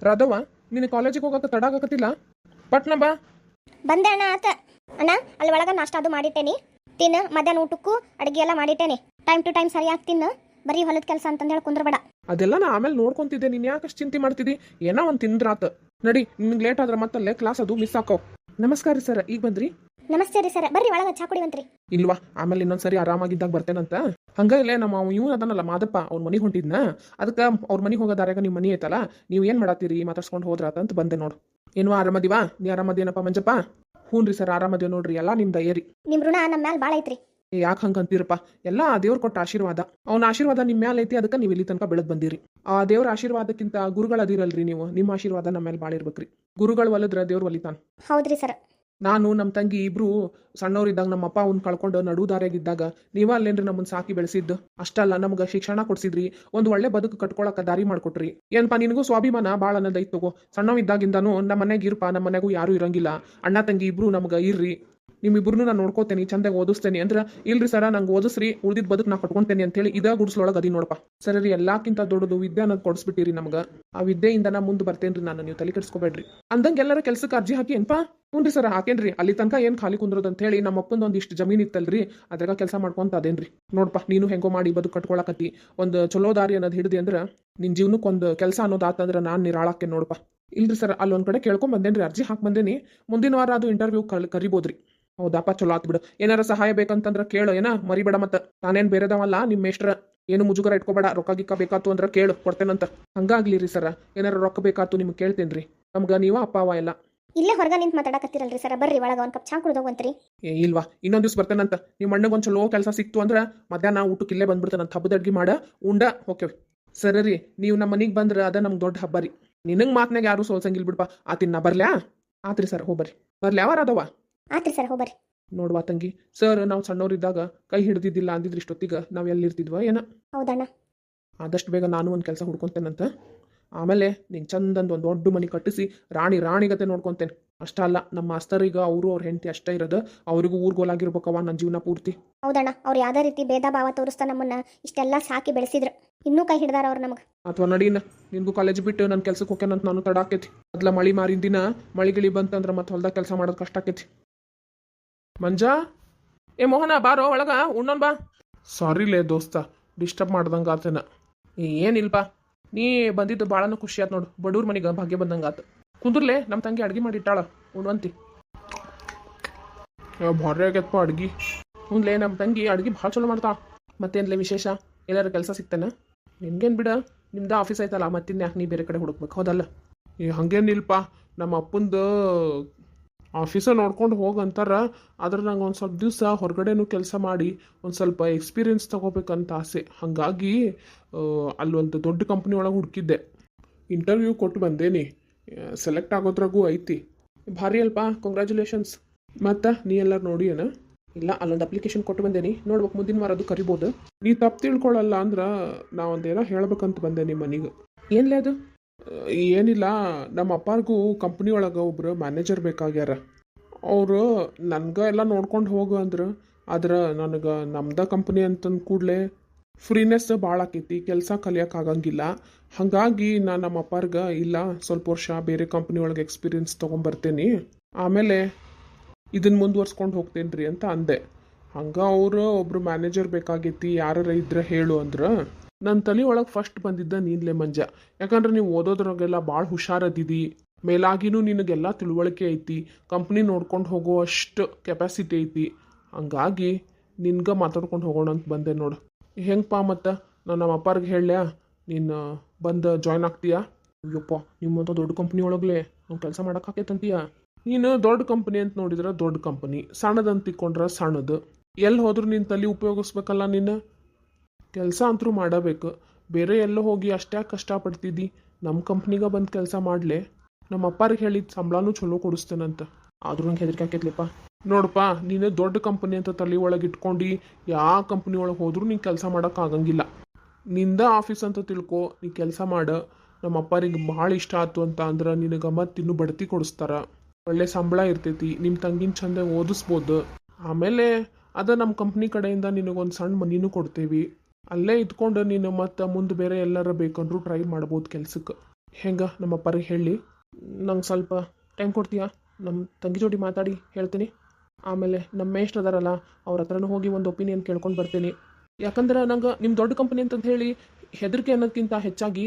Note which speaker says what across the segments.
Speaker 1: ರಾಧವ, ನಿನ್ನ ಕಾಲೇಜಿಗೆ ಹೋಗಕ್ಕೆ ತಡ ಆಗಕತ್ತಿಲ್ಲ? ಪಟ್ನ ಬಾ.
Speaker 2: ಬಂದೆ ಅಣ್ಣ. ಆತ ಅಣ್ಣ, ಅಲ್ಲಿ ಒಳಗೆ ನಾಷ್ಟ ಅದು ಮಾಡಿಟ್ಟೇನಿ. ತಿನ್ನು. ಮಧ್ಯಾಹ್ನ ಊಟಕ್ಕೂ ಅಡುಗೆ ಎಲ್ಲ ಮಾಡಿಟ್ಟೇನಿ. ಟೈಮ್ ಟು ಟೈಮ್ ಸರಿಯಾಗಿ ತಿನ್ನು. ಬರೀ ಹೊಲದ ಕೆಲಸ ಅಂತಂದು ಹೇಳಿ ಕುಂದ್ರಬೇಡ.
Speaker 1: ಅದೆಲ್ಲ ನಾ ಆಮೇಲೆ ನೋಡ್ಕೊಂತಿದ್ದೆ. ನೀನು ಯಾಕಷ್ಟು ಚಿಂತೆ ಮಾಡ್ತಿದ್ದಿ? ಏನೋ ಒಂದು ತಿಂದ್ರಾತ. ನಡಿ, ನಿನ್ಗೆ ಲೇಟ್ ಆದ್ರೆ ಮತ್ತಲ್ಲೇ ಕ್ಲಾಸ್ ಅದು ಮಿಸ್ ಆಕೋ. ನಮಸ್ಕಾರ ರೀ ಸರ್, ಈಗ ಬಂದ್ರಿ?
Speaker 2: ನಮಸ್ತೆ ರೀ ಸರ್, ಬರ್ರಿ ಒಳಗೆ ಚಾ ಕುಡಿವಂತ್ರಿ.
Speaker 1: ಇಲ್ವಾ, ಆಮೇಲೆ ಇನ್ನೊಂದ್ಸರಿ ಆರಾಮಾಗಿದ್ದಾಗ ಬರ್ತೇನಂತ. ಹಂಗ ಇಲ್ಲೇ ನಮ್ಮ ಇವ್ ಅದನ್ನಲ್ಲ ಮಾದಪ್ಪ, ಅವ್ನ ಮನೆಗೆ ಹೊಂಟಿದ್ನ. ಅದಕ್ಕೆ ಅವ್ರ ಮನೆಗೆ ಹೋಗೋದಾರ್ಯಾಗ ನಿಮ್ಮ ಮನೆ ಐತಲ್ಲ, ನೀವು ಏನು ಮಾಡತ್ತೀರಿ ಮಾತಾಡ್ಸ್ಕೊಂಡು ಹೋದ್ರಾತ ಅಂತ ಬಂದೆ ನೋಡು. ಏನು ಆರಾಮದಿವಾ? ನೀ ಆರಾಮದೇನಪ್ಪ ಮಂಜಪ್ಪ? ಹ್ಞೂ ರೀ ಸರ್, ಆರಾಮದೇವ್ ನೋಡ್ರಿ. ಎಲ್ಲ ನಿಮ್ದು ಏರಿ.
Speaker 2: ನಿಮ್ಮ ಋಣ ನಮ್ಮ ಮ್ಯಾಲೆ ಭಾಳ ಐತ್ರಿ.
Speaker 1: ಯಾಕೆ ಹಂಗೆ ಅಂತೀರಪ್ಪ? ಎಲ್ಲ ದೇವ್ರು ಕೊಟ್ಟ ಆಶೀರ್ವಾದ. ಅವ್ನ ಆಶೀರ್ವಾದ ನಿಮ್ಮ ಮ್ಯಾಲೆ ಐತಿ, ಅದಕ್ಕೆ ನೀವು ಇಲ್ಲಿ ತನಕ ಬೆಳೆದು ಬಂದಿರಿ. ಆ ದೇವ್ರ ಆಶೀರ್ವಾದಕ್ಕಿಂತ ಗುರುಗಳದಿರಲ್ರಿ ನೀವು. ನಿಮ್ಮ ಆಶೀರ್ವಾದ ನಮ್ಮ ಮೇಲೆ ಭಾಳ ಇರ್ಬೇಕ್ರಿ. ಗುರುಗಳು ಒಲಿದ್ರೆ ದೇವ್ರು ಒಲಿತಾನ.
Speaker 2: ಹೌದ್ರಿ ಸರ್.
Speaker 1: ನಾನು ನಮ್ಮ ತಂಗಿ ಇಬ್ರು ಸಣ್ಣವರಿದ್ದಾಗ ನಮ್ಮ ಅಪ್ಪ ಅವ್ನ ಕಳ್ಕೊಂಡು ನಡುದಾರಿಯಾಗಿದ್ದಾಗ ನೀವ ಅಲ್ಲೇನ್ರಿ ನಮ್ಮನ್ನ ಸಾಕಿ ಬೆಳೆಸಿದ್ದು. ಅಷ್ಟಲ್ಲ, ನಮ್ಗೆ ಶಿಕ್ಷಣ ಕೊಡ್ಸಿದ್ರಿ, ಒಂದು ಒಳ್ಳೆ ಬದುಕು ಕಟ್ಕೊಳಕ ದಾರಿ ಮಾಡ್ಕೊಟ್ರಿ. ಏನಪ್ಪ ನಿನಗೂ ಸ್ವಾಭಿಮಾನ ಭಾಳ ಅನ್ನೋದೈತ್ ತಗೋ. ಸಣ್ಣವಿದ್ದಾಗಿಂದಾನು ನಮ್ಮ ಮನೆಗೆ ಇರಪ್ಪ, ನಮ್ಮ ಮನೆಗೂ ಯಾರು ಇರಂಗಿಲ್ಲ, ಅಣ್ಣ ತಂಗಿ ಇಬ್ರು ನಮ್ಗೆ ಇರ್ರಿ, ನಿಮ್ಮಿಬ್ರು ನಾನು ನೋಡ್ಕೋತೇನೆ, ಚಂದಾಗಿ ಓದಿಸ್ತೇನೆ ಅಂದ್ರೆ, ಇಲ್ರಿ ಸರ ನಂಗೆ ಓದಿಸ್ರಿ, ಉಳಿದಿದ್ದ ಬದುಕು ನಾ ಕಟ್ಕೊಂತೇನೆ ಅಂತೇಳಿ ಇದ ಗುಡ್ಸ್ಲೊಳಗೆ ಅದಿ ನೋಡಪ್ಪ. ಸರಿ ರೀ, ಎಲ್ಲಕ್ಕಿಂತ ದೊಡ್ಡದು ವಿದ್ಯೆ ಅನ್ನೋದು ಕೊಡಿಸ್ಬಿಟ್ಟಿರಿ ನಮ್ಗೆ. ಆ ವಿದ್ಯೆಯಿಂದ ನಾ ಮುಂದೆ ಬರ್ತೇನ್ರಿ ನಾನು, ನೀವು ತಲೆ ಕೆಡಿಸ್ಕೋಬೇಡ್ರಿ. ಅಂದಂಗೆ ಎಲ್ಲರ ಕೆಲ್ಸಕ್ಕೆ ಅರ್ಜಿ ಹಾಕಿ ಏನಪ್ಪ? ಹ್ಞೂ ರೀ ಸರ್, ಹಾಕೇನ್ರಿ. ಅಲ್ಲಿ ತನಕ ಏನು ಖಾಲಿ ಕುಂದ್ರೋದು ಅಂತ ಹೇಳಿ ನಮ್ಮ ಅಪ್ಪಂದು ಒಂದಿಷ್ಟು ಜಮೀನು ಇತ್ತಲ್ರಿ, ಅದ್ರಾಗ ಕೆಲಸ ಮಾಡ್ಕೊಂತ ಅದೇನ್ರಿ. ನೋಡಪ್ಪ, ನೀನು ಹೆಂಗೋ ಮಾಡಿ ಬದುಕು ಕಟ್ಕೊಳಕತ್ತಿ, ಒಂದು ಚಲೋ ದಾರಿ ಅನ್ನೋದು ಹಿಡಿದಿ ಅಂದ್ರೆ ನಿನ್ನ ಜೀವನಕ್ಕೊಂದು ಕೆಲಸ ಅನ್ನೋದು ಆತಂದ್ರೆ ನಾನು ನಿರಾಳಕ್ಕೆ ನೋಡಪ್ಪ. ಇಲ್ರಿ ಸರ್, ಅಲ್ಲೊಂದು ಕಡೆ ಕೇಳ್ಕೊಂಡ್ ಬಂದೇನ್ರಿ, ಅರ್ಜಿ ಹಾಕಿ ಬಂದೇನಿ. ಮುಂದಿನ ವಾರ ಅದು ಇಂಟರ್ವ್ಯೂ ಕರಿಬೋದ್ರಿ. ಹೌದಾಪ, ಚಲೋ ಆತ್ ಬಿಡು. ಏನಾರ ಸಹಾಯ ಬೇಕಂತಂದ್ರೆ ಕೇಳು, ಏನ ಮರಿಬೇಡ. ಮತ್ತೆ ನಾನೇನು ಬೇರೆದವಲ್ಲ, ನಿಮ್ಮ ಮೇಷ್ಟ್ರ. ಏನು ಮುಜುಗರ ಇಟ್ಕೋಬೇಡ. ರೊಕ್ಕ ಗಿಕ್ಕ ಬೇಕಾತು ಅಂದ್ರೆ ಕೇಳು, ಕೊಡ್ತೇನಂತ. ಹಂಗಾಗ್ಲಿ ರೀ ಸರ, ಏನಾರ ರೊಕ್ಕ ಬೇಕಾತು ನಿಮ್ಗೆ ಕೇಳ್ತೇನ್ರಿ. ನಮ್ಗೆ ನೀವ ಅಪ್ಪ ಅವ ಎಲ್ಲ.
Speaker 2: ಇಲ್ಲೇ ಹೊರಗೆ ನಿಂತು ಮಾತಾಡಕತ್ತೀರಲ್ರಿ ಸರ್, ಬರ್ರಿ ಒಳಗೆ ಒಂದು ಕಪ್ ಚಾ ಕುಡ್ದೋಗಂತ್ರಿ.
Speaker 1: ಇಲ್ವಾ, ಇನ್ನೊಂದು ದಿವ್ಸ ಬರ್ತೇನಂತ. ನಿಮ್ಮ ಅಣ್ಣಗೆ ಒಂದು ಚಲೋ ಕೆಲಸ ಸಿಕ್ತು ಅಂದ್ರೆ ಮಧ್ಯಾಹ್ನ ಊಟಕ್ಕೆ ಇಲ್ಲೇ ಬಂದ್ಬಿಡ್ತೇನಂತ. ಹಬ್ಬದ ಅಡ್ಗೆ ಮಾಡ ಉಂಡ ಓಕೆ. ಸರಿ ರೀ, ನೀವು ನಮ್ಮ ಮನೆಗೆ ಬಂದ್ರೆ ಅದ ನಮ್ಗೆ ದೊಡ್ಡ ಹಬ್ಬ ರೀ. ನಿನಗೆ ಮಾತ್ನಾಗ ಯಾರು ಸೋಲ್ಸಂಗಿಲ್ ಬಿಡ್ಪಾ. ಆತಿನ್ನ ಬರ್ಲ್ಯಾ? ಆತ್ರಿ ಸರ್, ಹೋಗ್ಬರ್ರಿ. ಬರ್ಲಿ ಯಾವಾರ ಅದವ?
Speaker 2: ಆತ್ರಿ ಸರ್, ಹೋಗ್ಬರ್ರಿ.
Speaker 1: ನೋಡ್ವಾ ತಂಗಿ, ಸರ್ ನಾವು ಸಣ್ಣವರಿದ್ದಾಗ ಕೈ ಹಿಡ್ದಿದ್ದಿಲ್ಲ ಅಂದಿದ್ರೆ ಇಷ್ಟೊತ್ತಿಗೆ ನಾವು ಎಲ್ಲಿರ್ತಿದ್ವ ಏನ?
Speaker 2: ಹೌದಣ್ಣ.
Speaker 1: ಆದಷ್ಟು ಬೇಗ ನಾನು ಒಂದು ಕೆಲಸ ಹುಡ್ಕೊತೇನಂತ. ಆಮೇಲೆ ನಿಂಗೆ ಚಂದಂದು ಒಂದು ದೊಡ್ಡ ಮನೆ ಕಟ್ಟಿಸಿ ರಾಣಿಗತೆ ನೋಡ್ಕೊತೇನೆ. ಅಷ್ಟ ಅಲ್ಲ, ನಮ್ಮ ಮಾಸ್ತರಿಗೆ ಅವರು ಅವ್ರ ಹೆಂಡತಿ ಅಷ್ಟೇ ಇರೋದು, ಅವ್ರಿಗೂ ಊರ್ಗೋಲಾಗಿರ್ಬೇಕವ ನನ್ನ ಜೀವನ ಪೂರ್ತಿ.
Speaker 2: ಹೌದಣ್ಣ, ಅವ್ರು ಯಾವುದೇ ರೀತಿ ಭೇದ ಭಾವ ತೋರಿಸ್ತಾ ನಮ್ಮನ್ನ ಇಷ್ಟೆಲ್ಲ ಸಾಕಿ ಬೆಳೆಸಿದ್ರು. ಇನ್ನೂ ಕೈ ಹಿಡ್ದಾರ ಅವ್ರು ನಮಗೆ.
Speaker 1: ಅಥವಾ ನಡೀನ, ನಿನ್ಗೂ ಕಾಲೇಜ್ ಬಿಟ್ಟು ನನ್ನ ಕೆಲ್ಸಕ್ಕೆ ಹೋಗ್ಯಾನಂತ ನಾನು ತಡ ಆಕೈತಿ. ಮೊದ್ಲ ಮಳಿ ಮಾರಿನ ದಿನ ಮಳಿಗಿಳಿ ಬಂತಂದ್ರೆ ಮತ್ತೆ ಹೊಲ್ದಾಗ ಕೆಲಸ ಮಾಡೋದು ಕಷ್ಟ ಆಕೈತಿ. ಮಂಜಾ, ಏ ಮೋಹನ ಬಾರೋ ಒಳಗ, ಉಣ್ಣೋನ್ ಬಾ. ಸಾರಿಲೇ ದೋಸ್ತ, ಡಿಸ್ಟರ್ಬ್ ಮಾಡ್ದಂಗೆ ಆತೇನ. ಏನಿಲ್ಪ, ನೀ ಬಂದಿದ್ದು ಭಾಳನೂ ಖುಷಿ ಆಯ್ತು ನೋಡು. ಬಡವ್ರ ಮನೆಗೆ ಭಾಗ್ಯ ಬಂದಂಗೆ ಆತು. ಕುಂದ್ರಲೇ, ನಮ್ಮ ತಂಗಿ ಅಡ್ಗೆ ಮಾಡಿಟ್ಟಾಳ, ಉಣ್ವಂತಿ. ಭಾರಿ ಆಗ್ಯದಪ್ಪ ಅಡ್ಗೆ. ಹುನ್ಲೇ, ನಮ್ಮ ತಂಗಿ ಅಡ್ಗೆ ಭಾಳ ಚಲೋ ಮಾಡ್ತಾಳ. ಮತ್ತೇನ್ಲೇ ವಿಶೇಷ? ಏನಾರು ಕೆಲಸ ಸಿಗ್ತೇನೆ? ನಿನ್ಗೇನು ಬಿಡ, ನಿಮ್ದು ಆಫೀಸ್ ಐತಲ್ಲ, ಮತ್ತಿನ್ನು ಯಾಕೆ ನೀ ಬೇರೆ ಕಡೆ ಹುಡುಕ್ಬೇಕು, ಹೌದಲ್ಲ? ಹಂಗೇನಿಲ್ಪ, ನಮ್ಮ ಅಪ್ಪಂದು ಆಫೀಸ ನೋಡ್ಕೊಂಡು ಹೋಗಂತಾರ. ಆದ್ರೆ ನಂಗೆ ಒಂದು ಸ್ವಲ್ಪ ದಿವಸ ಹೊರಗಡೆನೂ ಕೆಲಸ ಮಾಡಿ ಒಂದು ಸ್ವಲ್ಪ ಎಕ್ಸ್ಪೀರಿಯೆನ್ಸ್ ತೊಗೋಬೇಕಂತ ಆಸೆ. ಹಾಗಾಗಿ ಅಲ್ಲೊಂದು ದೊಡ್ಡ ಕಂಪ್ನಿ ಒಳಗೆ ಹುಡುಕಿದ್ದೆ. ಇಂಟರ್ವ್ಯೂ ಕೊಟ್ಟು ಬಂದೇನಿ, ಸೆಲೆಕ್ಟ್ ಆಗೋದ್ರಾಗೂ ಐತಿ. ಭಾರಿ ಅಲ್ಪ, ಕಂಗ್ರ್ಯಾಚುಲೇಷನ್ಸ್. ಮತ್ತು ನೀ ಎಲ್ಲರೂ ನೋಡಿ ಏನ? ಇಲ್ಲ, ಅಲ್ಲೊಂದು ಅಪ್ಲಿಕೇಶನ್ ಕೊಟ್ಟು ಬಂದೇನಿ, ನೋಡ್ಬೇಕು ಮುಂದಿನ ವಾರ ಅದು ಕರಿಬೋದು. ನೀ ತಪ್ಪು ತಿಳ್ಕೊಳ್ಳಲ್ಲ ಅಂದ್ರೆ ನಾ ಒಂದೇನೋ ಹೇಳ್ಬೇಕಂತ ಬಂದೆ ನಿಮ್ಮ ಮನೆಗೆ. ಏನ್ಲೇ ಅದು? ಏನಿಲ್ಲ, ನಮ್ಮ ಅಪ್ಪಾರಿಗೂ ಕಂಪ್ನಿ ಒಳಗೆ ಒಬ್ರು ಮ್ಯಾನೇಜರ್ ಬೇಕಾಗ್ಯಾರ. ಅವರು ನನಗೆ ಎಲ್ಲ ನೋಡ್ಕೊಂಡು ಹೋಗು ಅಂದ್ರೆ, ಆದ್ರೆ ನನಗೆ ನಮ್ದ ಕಂಪ್ನಿ ಅಂತಂದು ಕೂಡಲೇ ಫ್ರೀನೆಸ್ ಭಾಳ ಆಕೈತಿ, ಕೆಲಸ ಕಲಿಯೋಕ್ಕಾಗಂಗಿಲ್ಲ. ಹಾಗಾಗಿ ನಾನು ನಮ್ಮ ಅಪ್ಪಾರ್ಗೆ ಇಲ್ಲ, ಸ್ವಲ್ಪ ವರ್ಷ ಬೇರೆ ಕಂಪ್ನಿ ಒಳಗೆ ಎಕ್ಸ್ಪೀರಿಯೆನ್ಸ್ ತೊಗೊಂಬರ್ತೇನೆ, ಆಮೇಲೆ ಇದನ್ನು ಮುಂದುವರ್ಸ್ಕೊಂಡು ಹೋಗ್ತೇನೆ ರೀ ಅಂತ ಅಂದೆ. ಹಂಗೆ ಅವರು ಒಬ್ರು ಮ್ಯಾನೇಜರ್ ಬೇಕಾಗೈತಿ, ಯಾರು ಇದ್ರೆ ಹೇಳು ಅಂದ್ರೆ ನನ್ನ ತಲೆ ಒಳಗೆ ಫಸ್ಟ್ ಬಂದಿದ್ದ ನೀನ್ಲೆ ಮಂಜ. ಯಾಕಂದ್ರೆ ನೀವು ಓದೋದ್ರಾಗೆಲ್ಲ ಭಾಳ ಹುಷಾರದಿದಿ, ಮೇಲಾಗಿನೂ ನಿನಗೆಲ್ಲ ತಿಳುವಳಿಕೆ ಐತಿ, ಕಂಪ್ನಿ ನೋಡ್ಕೊಂಡು ಹೋಗೋ ಅಷ್ಟು ಕೆಪಾಸಿಟಿ ಐತಿ. ಹಂಗಾಗಿ ನಿನ್ಗೆ ಮಾತಾಡ್ಕೊಂಡು ಹೋಗೋಣ ಅಂತ ಬಂದೆ ನೋಡು. ಹೆಂಗಪ್ಪ, ಮತ್ತು ನಾನು ನಮ್ಮ ಅಪ್ಪಾರಿಗೆ ಹೇಳಲ್ಯಾ ನೀನು ಬಂದು ಜಾಯ್ನ್ ಆಗ್ತೀಯಾ? ಅಯ್ಯಪ್ಪ, ನಿಮ್ಮಂಥ ದೊಡ್ಡ ಕಂಪ್ನಿ ಒಳಗಲೇ ನಾವು ಕೆಲಸ ಮಾಡೋಕ್ಕಾಕೈತಂತೀಯ? ನೀನು ದೊಡ್ಡ ಕಂಪ್ನಿ ಅಂತ ನೋಡಿದ್ರೆ ದೊಡ್ಡ ಕಂಪ್ನಿ, ಸಣ್ಣದಂತ ತಿಕ್ಕೊಂಡ್ರೆ ಸಣ್ಣದು. ಎಲ್ಲಿ ಹೋದ್ರೂ ನಿನ್ನ ತಲೆ ಉಪಯೋಗಿಸ್ಬೇಕಲ್ಲ. ನೀನು ಕೆಲಸ ಅಂತರೂ ಮಾಡಬೇಕು. ಬೇರೆ ಎಲ್ಲೋ ಹೋಗಿ ಅಷ್ಟೇ ಕಷ್ಟಪಡ್ತಿದ್ದಿ, ನಮ್ಮ ಕಂಪ್ನಿಗೆ ಬಂದು ಕೆಲಸ ಮಾಡಲೆ. ನಮ್ಮ ಅಪ್ಪಾರಿಗೆ ಹೇಳಿದ ಸಂಬಳನೂ ಚಲೋ ಕೊಡಿಸ್ತೇನಂತ. ಆದ್ರೂ ನಂಗೆ ಹೆದರಿಕೆ ಆಕೈತ್ಲಿಪ್ಪ. ನೋಡಪ್ಪ, ನೀನು ದೊಡ್ಡ ಕಂಪ್ನಿ ಅಂತ ತಲೆ ಒಳಗೆ ಇಟ್ಕೊಂಡು ಯಾವ ಕಂಪ್ನಿ ಒಳಗೆ ಹೋದ್ರೂ ನೀನು ಕೆಲಸ ಮಾಡೋಕ್ಕಾಗಂಗಿಲ್ಲ. ನಿಂದ ಆಫೀಸ್ ಅಂತ ತಿಳ್ಕೊ, ನೀ ಕೆಲಸ ಮಾಡು. ನಮ್ಮ ಅಪ್ಪಾರಿಗೆ ಭಾಳ ಇಷ್ಟ ಆಯ್ತು ಅಂತ ಅಂದ್ರೆ ನಿನಗೆ ಮತ್ತೆ ಇನ್ನೂ ಬಡ್ತಿ ಕೊಡಿಸ್ತಾರ, ಒಳ್ಳೆ ಸಂಬಳ ಇರ್ತೈತಿ, ನಿಮ್ಮ ತಂಗಿನ ಚಂದ ಓದಿಸ್ಬೋದು. ಆಮೇಲೆ ಅದ ನಮ್ಮ ಕಂಪ್ನಿ ಕಡೆಯಿಂದ ನಿನಗೊಂದು ಸಣ್ಣ ಮನಿನೂ ಕೊಡ್ತೇವಿ. ಅಲ್ಲೇ ಇದ್ಕೊಂಡು ನೀನು ಮತ್ತೆ ಮುಂದೆ ಬೇರೆ ಎಲ್ಲರ ಬೇಕಂದ್ರೂ ಟ್ರೈ ಮಾಡ್ಬೋದು ಕೆಲ್ಸಕ್ಕೆ. ಹೆಂಗೆ ನಮ್ಮ ಅಪ್ಪರಿಗೆ ಹೇಳಿ ನಂಗೆ ಸ್ವಲ್ಪ ಟೈಮ್ ಕೊಡ್ತೀಯಾ? ನಮ್ಮ ತಂಗಿ ಜೋಡಿ ಮಾತಾಡಿ ಹೇಳ್ತೀನಿ. ಆಮೇಲೆ ನಮ್ಮ ಮೇಷ್ಟ್ರು ಅದಾರಲ್ಲ ಅವ್ರ ಹತ್ರನೂ ಹೋಗಿ ಒಂದು ಒಪಿನಿಯನ್ ಕೇಳ್ಕೊಂಡು ಬರ್ತೀನಿ. ಯಾಕಂದ್ರೆ ನಂಗೆ ನಿಮ್ಮ ದೊಡ್ಡ ಕಂಪನಿ ಅಂತಂದು ಹೇಳಿ ಹೆದರಿಕೆ ಅನ್ನೋದಕ್ಕಿಂತ ಹೆಚ್ಚಾಗಿ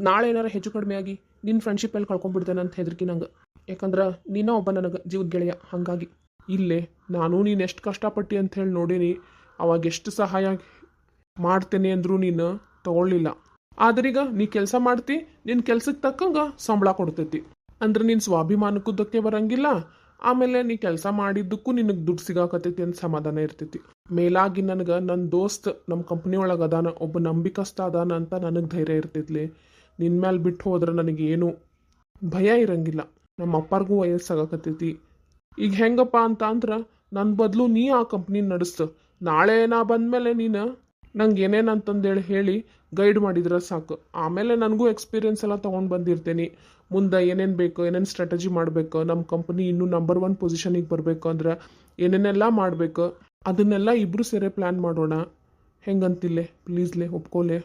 Speaker 1: ನಾಳೆ ಏನಾರ ಹೆಚ್ಚು ಕಡಿಮೆ ಆಗಿ ನಿನ್ನ ಫ್ರೆಂಡ್ಶಿಪ್ಪಲ್ಲಿ ಕಳ್ಕೊಂಡ್ಬಿಡ್ತೇನೆ ಅಂತ ಹೆದರಿಕೆ ನಂಗೆ. ಯಾಕಂದ್ರೆ ನೀನೋ ಒಬ್ಬ ನನಗೆ ಜೀವದ ಗೆಳೆಯ. ಹಾಗಾಗಿ ಇಲ್ಲೇ ನಾನು ನೀನು ಎಷ್ಟು ಕಷ್ಟಪಟ್ಟು ಅಂತ ಹೇಳಿ ನೋಡೀನಿ. ಅವಾಗ ಎಷ್ಟು ಸಹಾಯ ಮಾಡ್ತೇನೆ ಅಂದರೂ ನೀನು ತಗೊಳ್ಳಿಲ್ಲ. ಆದ್ರೀಗ ನೀ ಕೆಲಸ ಮಾಡ್ತಿ, ನಿನ್ನ ಕೆಲ್ಸಕ್ಕೆ ತಕ್ಕಂಗೆ ಸಂಬಳ ಕೊಡ್ತೈತಿ. ಅಂದ್ರೆ ನೀನು ಸ್ವಾಭಿಮಾನಕ್ಕೂದಕ್ಕೆ ಬರಂಗಿಲ್ಲ. ಆಮೇಲೆ ನೀ ಕೆಲಸ ಮಾಡಿದ್ದಕ್ಕೂ ನಿನಗೆ ದುಡ್ಡು ಸಿಗಾಕತ್ತೈತಿ ಅಂತ ಸಮಾಧಾನ ಇರ್ತೈತಿ. ಮೇಲಾಗಿ ನನಗೆ ನನ್ನ ದೋಸ್ತ್ ನಮ್ಮ ಕಂಪ್ನಿ ಒಳಗೆ ಅದಾನ, ಒಬ್ಬ ನಂಬಿಕಸ್ಥ ಅದಾನ ಅಂತ ನನಗೆ ಧೈರ್ಯ ಇರ್ತೈತ್ಲಿ. ನಿನ್ನ ಮೇಲೆ ಬಿಟ್ಟು ಹೋದ್ರೆ ನನಗೇನು ಭಯ ಇರಂಗಿಲ್ಲ. ನಮ್ಮ ಅಪ್ಪರಿಗೂ ವಯಸ್ಸಾಗಕತ್ತೈತಿ. ಈಗ ಹೆಂಗಪ್ಪ ಅಂತ ಅಂದ್ರೆ ನನ್ನ ಬದಲು ನೀ ಆ ಕಂಪ್ನಿ ನಡೆಸ್ತು. ನಾಳೆ ನಾ ಬಂದಮೇಲೆ ನೀನು ನಂಗೆ ಏನೇನು ಅಂತಂದೇಳಿ ಹೇಳಿ ಗೈಡ್ ಮಾಡಿದ್ರೆ ಸಾಕು. ಆಮೇಲೆ ನನಗೂ ಎಕ್ಸ್ಪೀರಿಯನ್ಸ್ ಎಲ್ಲ ತೊಗೊಂಡು ಬಂದಿರ್ತೇನೆ. ಮುಂದೆ ಏನೇನು ಬೇಕು, ಏನೇನು ಸ್ಟ್ರಾಟಜಿ ಮಾಡಬೇಕು, ನಮ್ಮ ಕಂಪ್ನಿ ಇನ್ನೂ ನಂಬರ್ 1 ಪೊಸಿಷನಿಗೆ ಬರಬೇಕು ಅಂದ್ರೆ ಏನೇನೆಲ್ಲ ಮಾಡಬೇಕು, ಅದನ್ನೆಲ್ಲ ಇಬ್ಬರು ಸೇರಿ ಪ್ಲ್ಯಾನ್ ಮಾಡೋಣ. ಹೆಂಗಂತಿಲ್ಲೆ? ಪ್ಲೀಸ್ಲೆ ಒಪ್ಕೋಲೆ.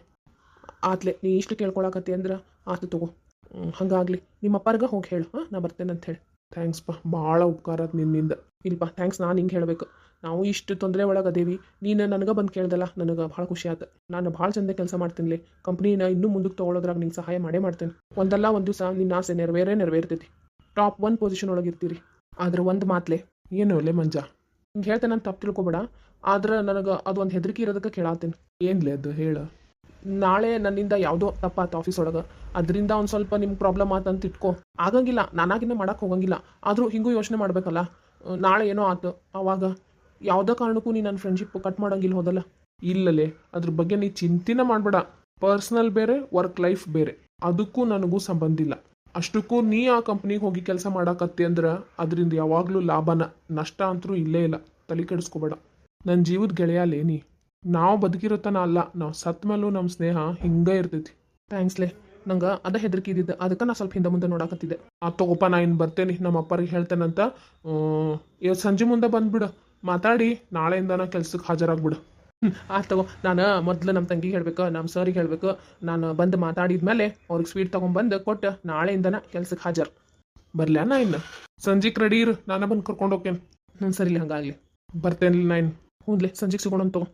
Speaker 1: ಆತ್ಲೆ, ನೀ ಇಷ್ಟು ಕೇಳ್ಕೊಳಕತ್ತಿ ಅಂದ್ರೆ ಆತು ತಗೋ. ಹಾಗಾಗಲಿ. ನಿಮ್ಮ ಅಪ್ಪರ್ಗೆ ಹೋಗಿ ಹೇಳು, ನಾ ಬರ್ತೇನೆ ಅಂತ ಹೇಳಿ. ಥ್ಯಾಂಕ್ಸ್ಪ, ಭಾಳ ಉಪಕಾರ ಅದು ನಿನ್ನಿಂದ. ಇಲ್ಪ ಥ್ಯಾಂಕ್ಸ್ ನಾನು ಹಿಂಗೆ ಹೇಳಬೇಕು. ನಾವು ಇಷ್ಟು ತೊಂದರೆ ಒಳಗೆ ಅದೇವಿ, ನೀನು ನನಗೆ ಬಂದು ಕೇಳ್ದಲ್ಲ, ನನಗೆ ಭಾಳ ಖುಷಿ ಆಯ್ತು. ನಾನು ಭಾಳ ಚಂದ ಕೆಲಸ ಮಾಡ್ತೀನಿ. ಕಂಪ್ನಿನ ಇನ್ನೂ ಮುಂದಕ್ಕೆ ತೊಗೊಳೋದ್ರಾಗ ನಿಂಗೆ ಸಹಾಯ ಮಾಡೇ ಮಾಡ್ತೇನೆ. ಒಂದಲ್ಲ ಒಂದು ದಿವಸ ನಿನ್ನ ಆಸೆ ನೆರವೇರ್ತೈತಿ. ಟಾಪ್ 1 ಪೊಸಿಷನ್ ಒಳಗೆ ಇರ್ತೀರಿ. ಆದ್ರೆ ಒಂದು ಮಾತ್ಲೆ, ಏನು ಒಳ್ಳೆ ಮಂಜ ಹಿಂಗೆ ಹೇಳ್ತೇನೆ ಅಂತ ತಪ್ಪು ತಿಳ್ಕೊಬೇಡ. ಆದ್ರೆ ನನಗೆ ಅದು ಒಂದು ಹೆದರಿಕೆ ಇರೋದಕ್ಕೆ ಕೇಳಾತೀನಿ. ಏನ್ಲೇ ಅದು ಹೇಳ? ನಾಳೆ ನನ್ನಿಂದ ಯಾವುದೋ ತಪ್ಪಾತು ಆಫೀಸ್ ಒಳಗೆ, ಅದರಿಂದ ಒಂದು ಸ್ವಲ್ಪ ನಿಮ್ಗೆ ಪ್ರಾಬ್ಲಮ್ ಆತಂತ ಇಟ್ಕೋ. ಆಗಂಗಿಲ್ಲ, ನಾನಾಗಿನ ಮಾಡೋಕ್ಕೆ ಹೋಗಂಗಿಲ್ಲ. ಆದರೂ ಹಿಂಗೂ ಯೋಚನೆ ಮಾಡಬೇಕಲ್ಲ. ನಾಳೆ ಏನೋ ಆತು, ಆವಾಗ ಯಾವುದೇ ಕಾರಣಕ್ಕೂ ನೀ ನನ್ನ ಫ್ರೆಂಡ್ಶಿಪ್ ಕಟ್ ಮಾಡೋಂಗಿಲ್ಲ, ಹೋದಲ್ಲ? ಇಲ್ಲಲೇ, ಅದ್ರ ಬಗ್ಗೆ ನೀ ಚಿಂತೆನೇ ಮಾಡಬೇಡ. ಪರ್ಸ್ನಲ್ ಬೇರೆ, ವರ್ಕ್ ಲೈಫ್ ಬೇರೆ. ಅದಕ್ಕೂ ನನಗೂ ಸಂಬಂಧ ಇಲ್ಲ. ಅಷ್ಟಕ್ಕೂ ನೀ ಆ ಕಂಪ್ನಿಗೆ ಹೋಗಿ ಕೆಲಸ ಮಾಡಾಕತ್ತಿ ಅಂದ್ರೆ ಅದರಿಂದ ಯಾವಾಗಲೂ ಲಾಭನ, ನಷ್ಟ ಅಂತರೂ ಇಲ್ಲೇ ಇಲ್ಲ. ತಲೆ ಕೆಡಿಸ್ಕೋಬೇಡ. ನನ್ನ ಜೀವದ ಗೆಳೆಯಲೇ ನೀ. ನಾವು ಬದುಕಿರುತ್ತಾನ ಅಲ್ಲ, ನಾವು ಸತ್ತ ಮೇಲೂ ನಮ್ಮ ಸ್ನೇಹ ಹಿಂಗೆ ಇರ್ತೈತಿ. ಥ್ಯಾಂಕ್ಸ್ಲೇ. ನಂಗೆ ಅದ ಹೆದರಿಕೆ ಇದ್ದಿದ್ದು, ಅದಕ್ಕೆ ನಾ ಸ್ವಲ್ಪ ಹಿಂದೆ ಮುಂದೆ ನೋಡಾಕತ್ತಿದ್ದೆ. ಆ ತಗೋಪ, ನಾ ಇನ್ನು ಬರ್ತೇನೆ. ನಮ್ಮ ಅಪ್ಪರಿಗೆ ಹೇಳ್ತೇನಂತ. ಇವತ್ತು ಸಂಜೆ ಮುಂದೆ ಬಂದುಬಿಡು. ಮಾತಾಡಿ ನಾಳೆಯಿಂದ ನಾ ಕೆಲ್ಸಕ್ಕೆ ಹಾಜರಾಗ್ಬಿಡು. ತಗೋ. ನಾನು ಮೊದಲು ನಮ್ಮ ತಂಗಿಗೆ ಹೇಳ್ಬೇಕು, ನಮ್ಮ ಸರಿಗೆ ಹೇಳ್ಬೇಕು. ನಾನು ಬಂದು ಮಾತಾಡಿದ್ಮೇಲೆ ಅವ್ರಿಗೆ ಸ್ವೀಟ್ ತೊಗೊಂಬಂದು ಕೊಟ್ಟು ನಾಳೆಯಿಂದನ ಕೆಲ್ಸಕ್ಕೆ ಹಾಜರು. ಬರಲ ನಾ ಇನ್ನು ಸಂಜೆಗೆ ರೆಡಿ ಇರು, ನಾನೇ ಬಂದು ಕರ್ಕೊಂಡು ಹೋಗ್ತೇನೆ. ಸರಿಲಿ, ಹಂಗಾಗಲಿ. ಬರ್ತೇನೆ ನಾ ಇನ್ನು. ಹ್ಞೂನ್ಲೆ, ಸಂಜೆಗೆ ಸಿಗೋಣ ತಗೋ.